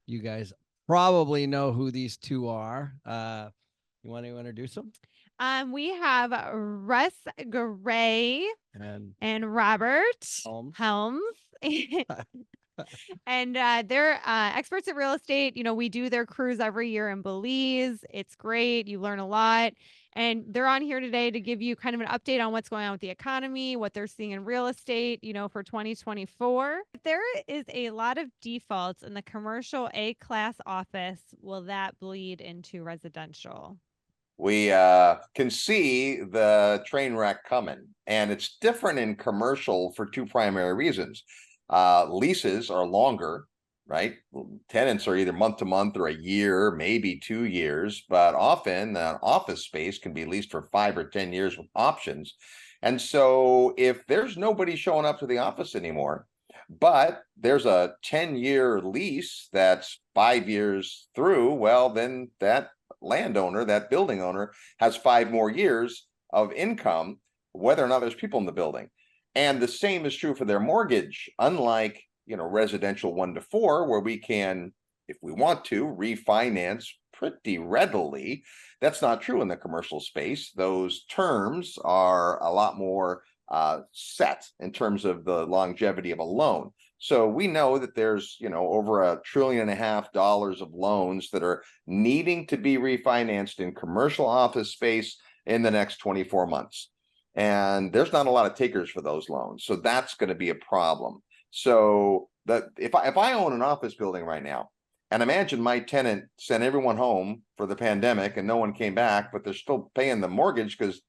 You guys probably know who these two are. You want to introduce them? We have Russ Gray And and Robert Helms. Helms. And they're experts at real estate. We do their cruise every year in Belize. It's great. You learn a lot. And they're on here today to give you kind of an update on what's going on with the economy, what they're seeing in real estate, for 2024. There is a lot of defaults in the commercial A class office. Will that bleed into residential? We can see the train wreck coming, and it's different in commercial for two primary reasons. Leases are longer, right? Tenants are either month to month or a year, maybe 2 years, but often office space can be leased for 5 or 10 years with options. And so if there's nobody showing up to the office anymore, but there's a 10-year lease that's 5 years through, well, then that landowner, that building owner, has 5 more years of income, whether or not there's people in the building. And the same is true for their mortgage, unlike residential 1 to 4, where we can, if we want to, refinance pretty readily. That's not true in the commercial space. Those terms are a lot more set in terms of the longevity of a loan. So we know that there's, over $1.5 trillion of loans that are needing to be refinanced in commercial office space in the next 24 months. And there's not a lot of takers for those loans. So that's going to be a problem. So that if I own an office building right now, and imagine my tenant sent everyone home for the pandemic and no one came back, but they're still paying the mortgage because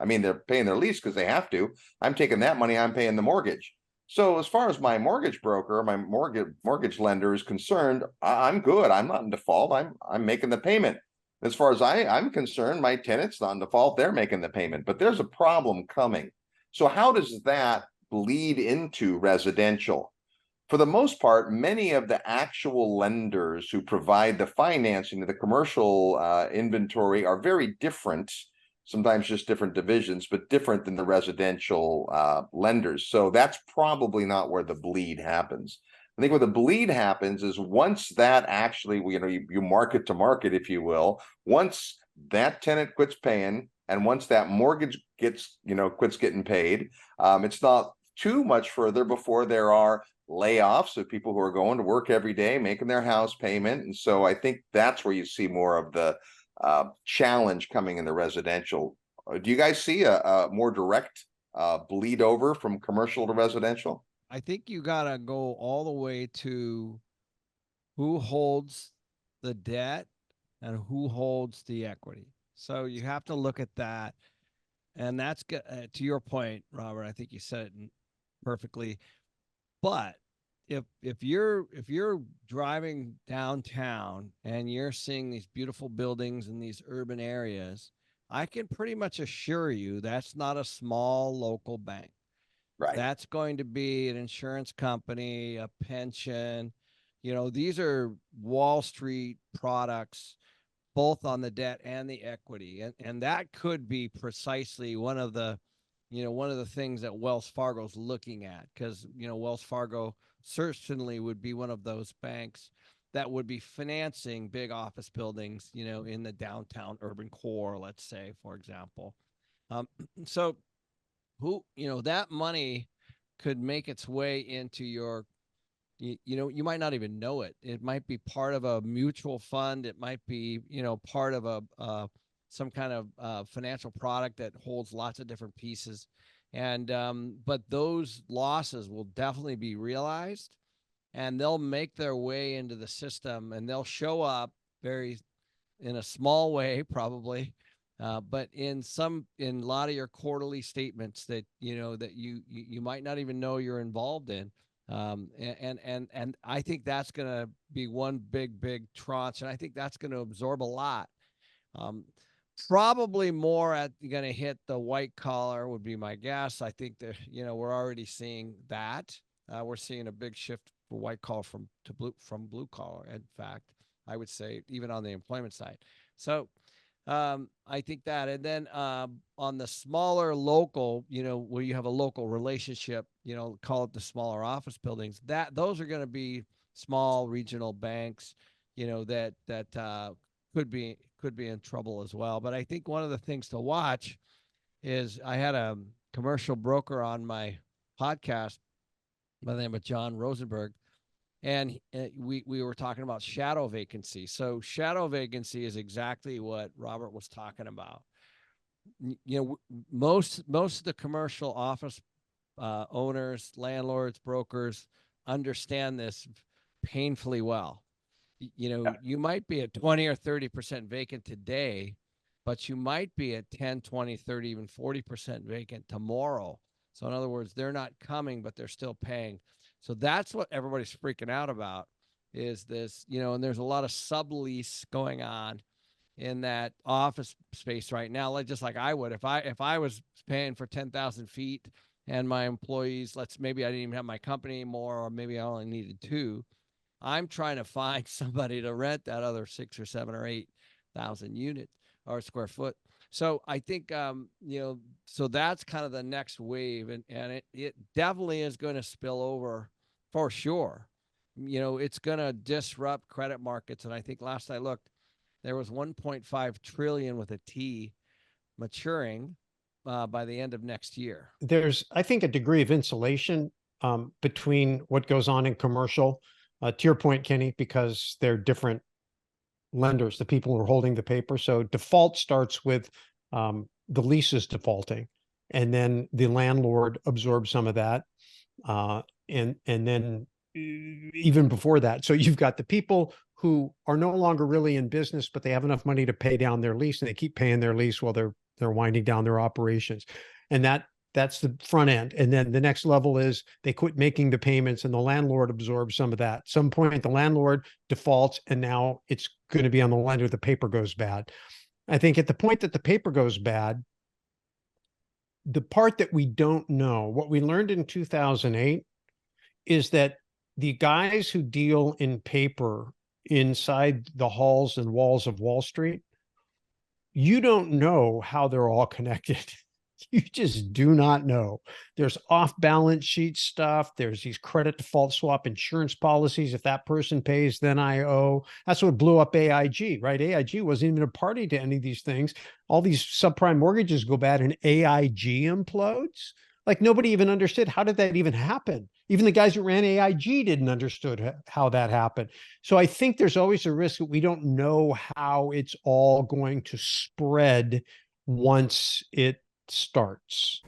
they're paying their lease because they have to. I'm taking that money, I'm paying the mortgage. So as far as my mortgage broker, my mortgage lender is concerned, I'm good. I'm not in default. I'm making the payment. As far as I'm concerned, my tenant's not in default. They're making the payment, but there's a problem coming. So how does that bleed into residential? For the most part, many of the actual lenders who provide the financing to the commercial inventory are very different, sometimes just different divisions, but different than the residential lenders. So that's probably not where the bleed happens. I think where the bleed happens is once that actually, you market to market, if you will, once that tenant quits paying, and once that mortgage quits getting paid, it's not too much further before there are layoffs of people who are going to work every day, making their house payment. And so I think that's where you see more of the challenge coming in the residential. Do you guys see a more direct bleed over from commercial to residential? I think you got to go all the way to who holds the debt and who holds the equity. So you have to look at that. And that's to your point, Robert. I think you said it perfectly. But if you're driving downtown and you're seeing these beautiful buildings in these urban areas, I can pretty much assure you that's not a small local bank. Right. That's going to be an insurance company, a pension. These are Wall Street products, both on the debt and the equity. And that could be precisely one of the things that Wells Fargo's looking at, because, Wells Fargo certainly would be one of those banks that would be financing big office buildings, in the downtown urban core, let's say, for example. So that money could make its way into your, you might not even know it. It might be part of a mutual fund. It might be, part of some kind of financial product that holds lots of different pieces. And but those losses will definitely be realized, and they'll make their way into the system, and they'll show up in a small way, probably, but in a lot of your quarterly statements that you might not even know you're involved in. And I think that's going to be one big tranche, and I think that's going to absorb a lot. Probably more going to hit the white collar would be my guess. I think that we're already seeing that. We're seeing a big shift for white collar from blue collar. In fact, I would say even on the employment side. So I think that, and then on the smaller local, where you have a local relationship, call it the smaller office buildings, those are going to be small regional banks, that could be in trouble as well. But I think one of the things to watch is I had a commercial broker on my podcast by the name of John Rosenberg, and we were talking about shadow vacancy. So shadow vacancy is exactly what Robert was talking about. Most of the commercial office owners, landlords, brokers understand this painfully well. You might be at 20 or 30% vacant today, but you might be at 10, 20, 30, even 40% vacant tomorrow. So in other words, they're not coming, but they're still paying. So that's what everybody's freaking out about, is this, and there's a lot of sublease going on in that office space right now. Like I would, if I was paying for 10,000 feet and my employees, maybe I didn't even have my company anymore, or maybe I only needed 2. I'm trying to find somebody to rent that other 6 or 7 or 8,000 units or square foot. So I think, so that's kind of the next wave, and it definitely is going to spill over for sure. It's going to disrupt credit markets. And I think last I looked, there was 1.5 trillion with a T maturing by the end of next year. There's, I think, a degree of insulation between what goes on in commercial, to your point, Kenny, because they're different lenders, the people who are holding the paper. So default starts with the leases defaulting, and then the landlord absorbs some of that. And then even before that, so you've got the people who are no longer really in business, but they have enough money to pay down their lease, and they keep paying their lease while they're winding down their operations. And that's the front end. And then the next level is they quit making the payments, and the landlord absorbs some of that. At some point, the landlord defaults, and now it's going to be on the lender. The paper goes bad. I think at the point that the paper goes bad, the part that we don't know, what we learned in 2008, is that the guys who deal in paper inside the halls and walls of Wall Street, you don't know how they're all connected. You just do not know. There's off-balance sheet stuff. There's these credit default swap insurance policies. If that person pays, then I owe. That's what blew up AIG, right? AIG wasn't even a party to any of these things. All these subprime mortgages go bad and AIG implodes. Like, nobody even understood, how did that even happen? Even the guys who ran AIG didn't understood how that happened. So I think there's always a risk that we don't know how it's all going to spread once it starts.